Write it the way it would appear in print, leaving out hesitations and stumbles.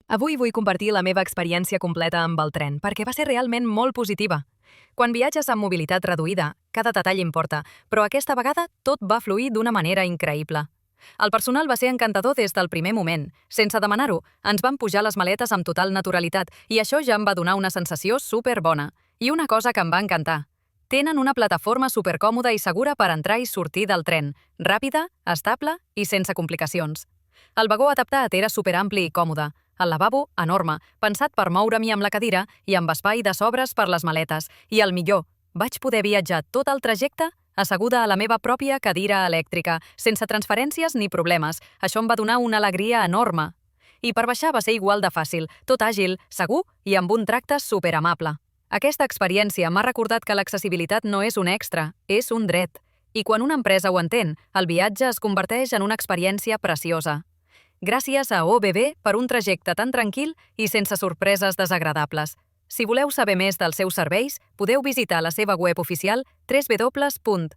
Avui vull compartir la meva experiència completa amb el tren, perquè va ser realment molt positiva. Quan viatges amb mobilitat reduïda, cada detall importa, però aquesta vegada tot va fluir d'una manera increïble. El personal va ser encantador des del primer moment. Sense demanar-ho, ens van pujar les maletes amb total naturalitat i això ja em va donar una sensació superbona. I una cosa que em va encantar. Tenen una plataforma supercòmoda i segura per entrar i sortir del tren, ràpida, estable i sense complicacions. El vagó adaptat era superampli i còmode. El lavabo, enorme, pensat per moure-m'hi amb la cadira i amb espai de sobres per les maletes. I el millor, vaig poder viatjar tot el trajecte asseguda a la meva pròpia cadira elèctrica, sense transferències ni problemes. Això em va donar una alegria enorme. I per baixar va ser igual de fàcil, tot àgil, segur i amb un tracte superamable. Aquesta experiència m'ha recordat que l'accessibilitat no és un extra, és un dret. I quan una empresa ho entén, el viatge es converteix en una experiència preciosa. Gràcies a OBB per un trajecte tan tranquil i sense sorpreses desagradables. Si voleu saber més dels seus serveis, podeu visitar la seva web oficial www.oebb.at/a